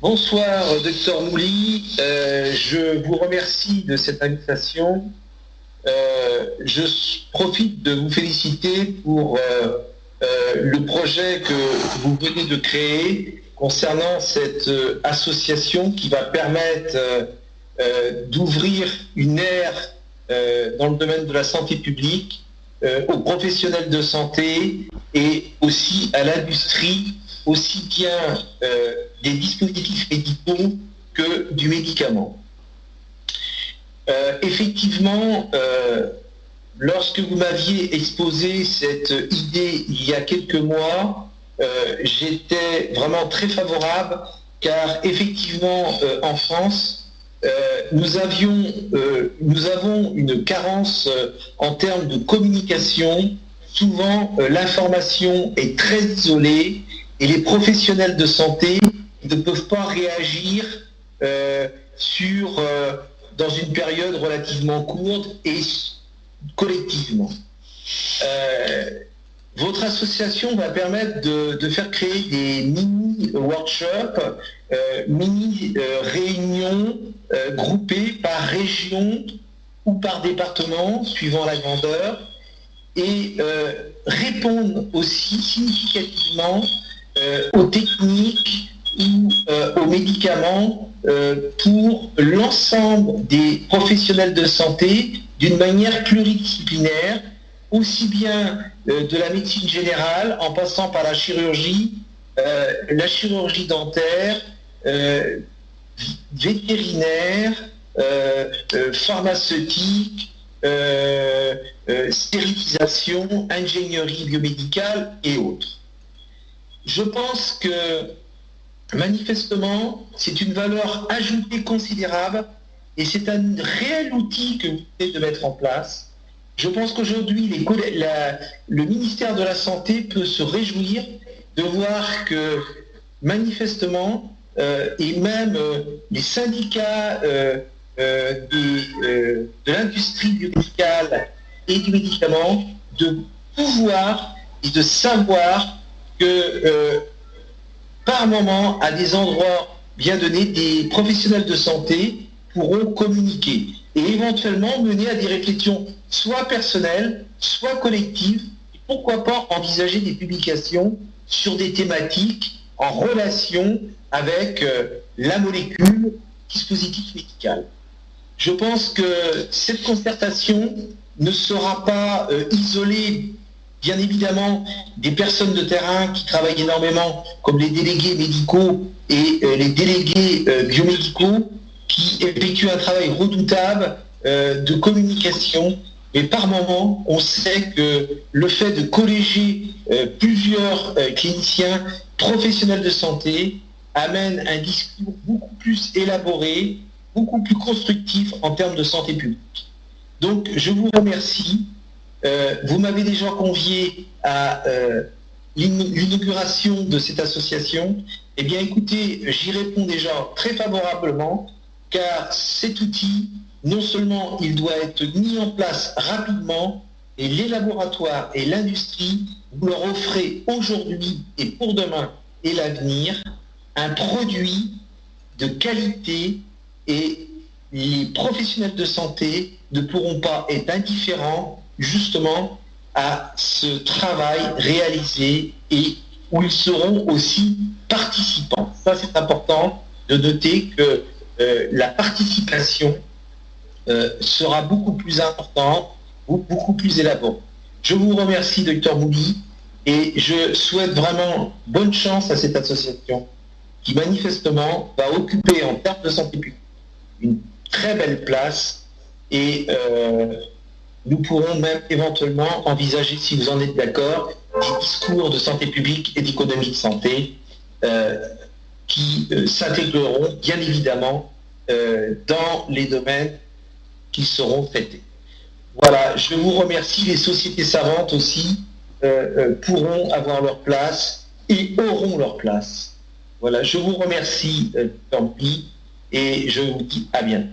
Bonsoir, docteur Mouly. Je vous remercie de cette invitation. Je profite de vous féliciter pour le projet que vous venez de créer concernant cette association qui va permettre d'ouvrir une ère dans le domaine de la santé publique aux professionnels de santé et aussi à l'industrie, aussi bien des dispositifs médicaux que du médicament. Effectivement, lorsque vous m'aviez exposé cette idée il y a quelques mois, j'étais vraiment très favorable car effectivement en France, nous avons une carence en termes de communication. Souvent, l'information est très isolée et les professionnels de santé ne peuvent pas réagir dans une période relativement courte et collectivement. Votre association va permettre de faire créer des mini-workshops, mini-réunions groupées par région ou par département, suivant la grandeur, et répondre aussi significativement aux techniques ou aux médicaments pour l'ensemble des professionnels de santé d'une manière pluridisciplinaire, aussi bien de la médecine générale en passant par la chirurgie dentaire, vétérinaire, pharmaceutique, stérilisation, ingénierie biomédicale et autres. Je pense que manifestement, c'est une valeur ajoutée considérable et c'est un réel outil que vous venez de mettre en place. Je pense qu'aujourd'hui, le ministère de la Santé peut se réjouir de voir que manifestement, et même les syndicats de l'industrie biomédicale et du médicament, de pouvoir et de savoir que par moment, à des endroits bien donnés, des professionnels de santé pourront communiquer et éventuellement mener à des réflexions soit personnelles, soit collectives, et pourquoi pas envisager des publications sur des thématiques en relation avec la molécule, dispositif médical. Je pense que cette concertation ne sera pas isolée, bien évidemment, des personnes de terrain qui travaillent énormément, comme les délégués médicaux et les délégués biomédicaux, qui effectuent un travail redoutable de communication. Mais par moment, on sait que le fait de colléger plusieurs cliniciens professionnels de santé amène un discours beaucoup plus élaboré, beaucoup plus constructif en termes de santé publique. Donc, je vous remercie. Vous m'avez déjà convié à l'inauguration de cette association. Eh bien, écoutez, j'y réponds déjà très favorablement, car cet outil, non seulement il doit être mis en place rapidement, et les laboratoires et l'industrie, vous leur offrez aujourd'hui et pour demain et l'avenir un produit de qualité, et les professionnels de santé ne pourront pas être indifférents justement à ce travail réalisé et où ils seront aussi participants. Ça, c'est important de noter que la participation sera beaucoup plus importante, beaucoup plus élaborée. Je vous remercie, docteur Mouly, et je souhaite vraiment bonne chance à cette association qui manifestement va occuper en termes de santé publique une très belle place, et nous pourrons même éventuellement envisager, si vous en êtes d'accord, des discours de santé publique et d'économie de santé qui s'intégreront bien évidemment dans les domaines qui seront traités. Voilà, je vous remercie. Les sociétés savantes aussi pourront avoir leur place et auront leur place. Voilà, je vous remercie, tant pis, et je vous dis à bientôt.